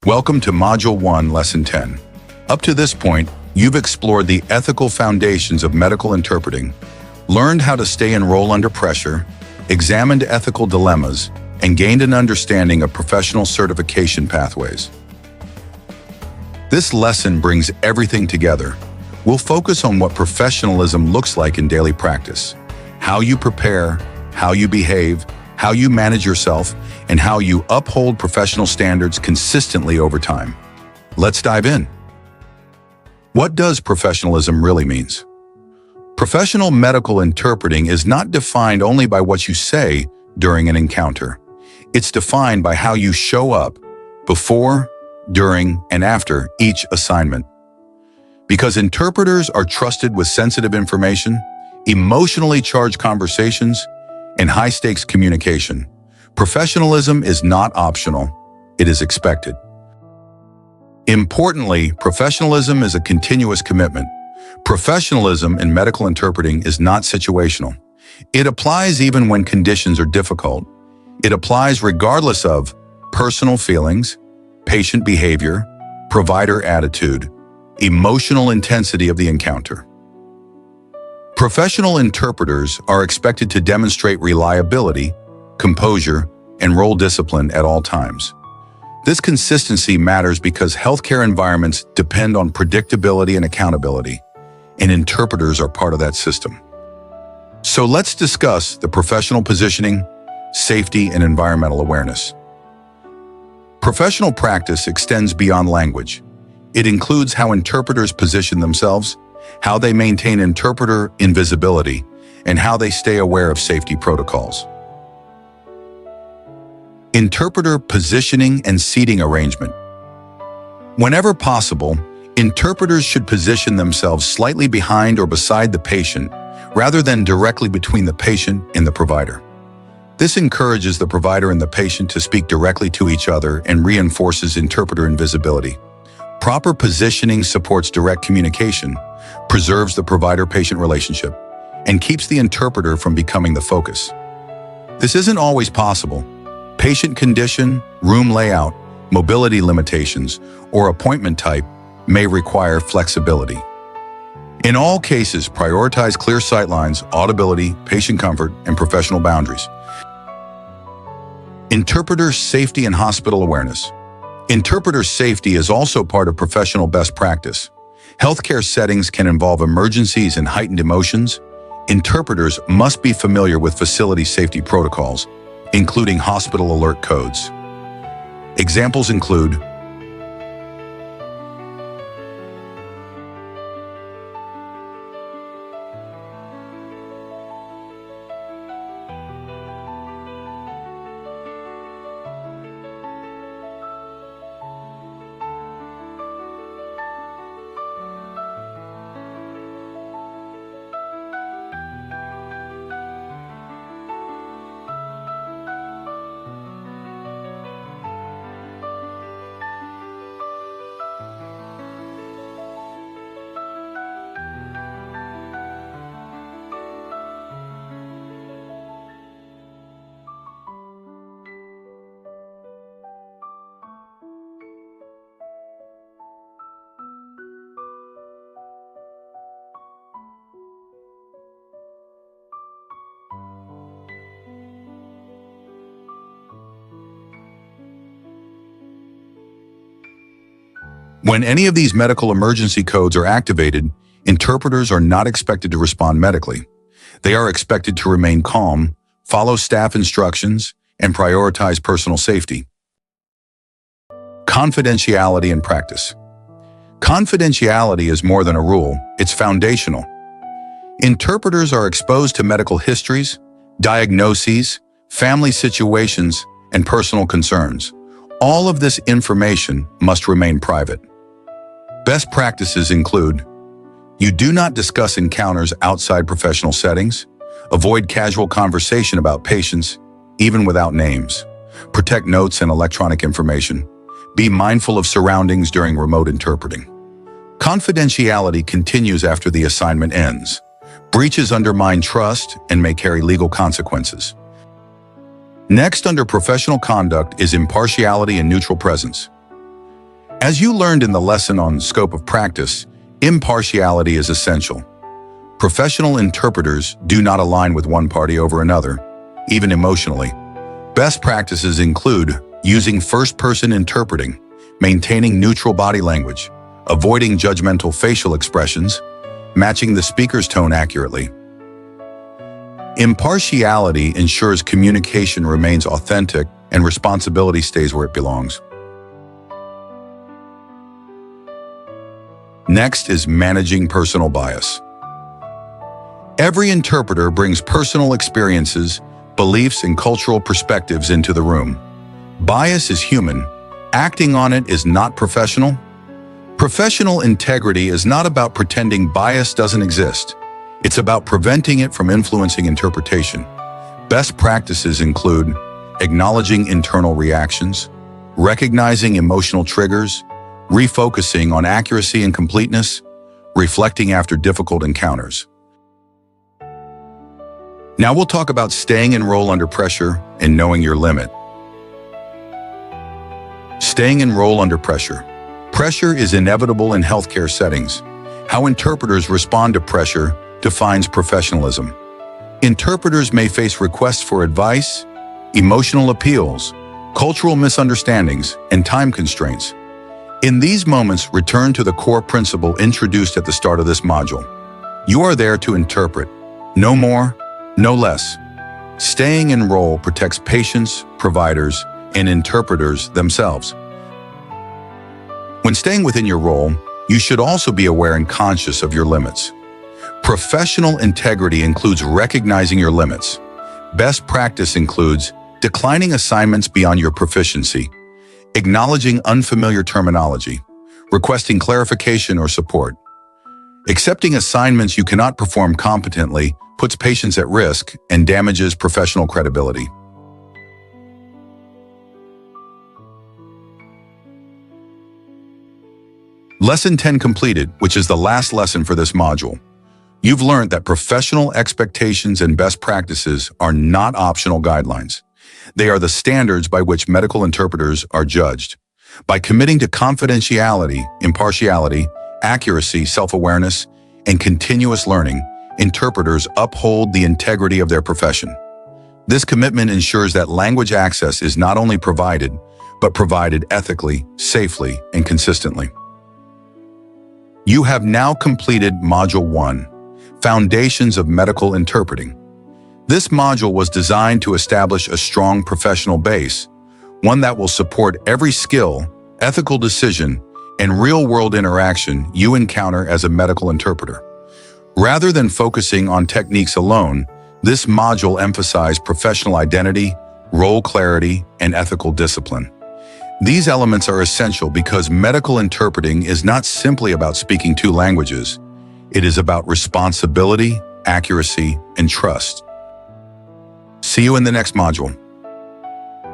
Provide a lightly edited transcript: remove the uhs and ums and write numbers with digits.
Welcome to Module 1, Lesson 10. Up to this point, you've explored the ethical foundations of medical interpreting, learned how to stay in role under pressure, examined ethical dilemmas, and gained an understanding of professional certification pathways. This lesson brings everything together. We'll focus on what professionalism looks like in daily practice, how you prepare, how you behave, how you manage yourself, and how you uphold professional standards consistently over time. Let's dive in. What does professionalism really mean? Professional medical interpreting is not defined only by what you say during an encounter. It's defined by how you show up before, during, and after each assignment. Because interpreters are trusted with sensitive information, emotionally charged conversations, and high-stakes communication, professionalism is not optional, it is expected. Importantly, professionalism is a continuous commitment. Professionalism in medical interpreting is not situational. It applies even when conditions are difficult. It applies regardless of personal feelings, patient behavior, provider attitude, emotional intensity of the encounter. Professional interpreters are expected to demonstrate reliability, composure, and role discipline at all times. This consistency matters because healthcare environments depend on predictability and accountability, and interpreters are part of that system. So let's discuss the professional positioning, safety, and environmental awareness. Professional practice extends beyond language. It includes how interpreters position themselves, how they maintain interpreter invisibility, and how they stay aware of safety protocols. Interpreter positioning and seating arrangement. Whenever possible, interpreters should position themselves slightly behind or beside the patient, rather than directly between the patient and the provider. This encourages the provider and the patient to speak directly to each other and reinforces interpreter invisibility. Proper positioning supports direct communication, preserves the provider-patient relationship, and keeps the interpreter from becoming the focus. This isn't always possible. Patient condition, room layout, mobility limitations, or appointment type may require flexibility. In all cases, prioritize clear sightlines, audibility, patient comfort, and professional boundaries. Interpreter safety and hospital awareness. Interpreter safety is also part of professional best practice. Healthcare settings can involve emergencies and heightened emotions. Interpreters must be familiar with facility safety protocols, including hospital alert codes. Examples include when any of these medical emergency codes are activated, interpreters are not expected to respond medically. They are expected to remain calm, follow staff instructions, and prioritize personal safety. Confidentiality in practice. Confidentiality is more than a rule, it's foundational. Interpreters are exposed to medical histories, diagnoses, family situations, and personal concerns. All of this information must remain private. Best practices include: you do not discuss encounters outside professional settings. Avoid casual conversation about patients, even without names. Protect notes and electronic information. Be mindful of surroundings during remote interpreting. Confidentiality continues after the assignment ends. Breaches undermine trust and may carry legal consequences. Next, under professional conduct, is impartiality and neutral presence. As you learned in the lesson on scope of practice, impartiality is essential. Professional interpreters do not align with one party over another, even emotionally. Best practices include using first-person interpreting, maintaining neutral body language, avoiding judgmental facial expressions, matching the speaker's tone accurately. Impartiality ensures communication remains authentic and responsibility stays where it belongs. Next is managing personal bias. Every interpreter brings personal experiences, beliefs, and cultural perspectives into the room. Bias is human. Acting on it is not professional. Professional integrity is not about pretending bias doesn't exist. It's about preventing it from influencing interpretation. Best practices include acknowledging internal reactions, recognizing emotional triggers, refocusing on accuracy and completeness, reflecting after difficult encounters. Now we'll talk about staying in role under pressure and knowing your limit. Staying in role under pressure. Pressure is inevitable in healthcare settings. How interpreters respond to pressure defines professionalism. Interpreters may face requests for advice, emotional appeals, cultural misunderstandings, and time constraints. In these moments, return to the core principle introduced at the start of this module. You are there to interpret, no more, no less. Staying in role protects patients, providers, and interpreters themselves. When staying within your role, you should also be aware and conscious of your limits. Professional integrity includes recognizing your limits. Best practice includes declining assignments beyond your proficiency, acknowledging unfamiliar terminology, requesting clarification or support. Accepting assignments you cannot perform competently puts patients at risk and damages professional credibility. Lesson 10 completed, which is the last lesson for this module. You've learned that professional expectations and best practices are not optional guidelines. They are the standards by which medical interpreters are judged. By committing to confidentiality, impartiality, accuracy, self-awareness, and continuous learning, interpreters uphold the integrity of their profession. This commitment ensures that language access is not only provided, but provided ethically, safely, and consistently. You have now completed Module 1, Foundations of Medical Interpreting. This module was designed to establish a strong professional base, one that will support every skill, ethical decision, and real-world interaction you encounter as a medical interpreter. Rather than focusing on techniques alone, this module emphasized professional identity, role clarity, and ethical discipline. These elements are essential because medical interpreting is not simply about speaking two languages. It is about responsibility, accuracy, and trust. See you in the next module.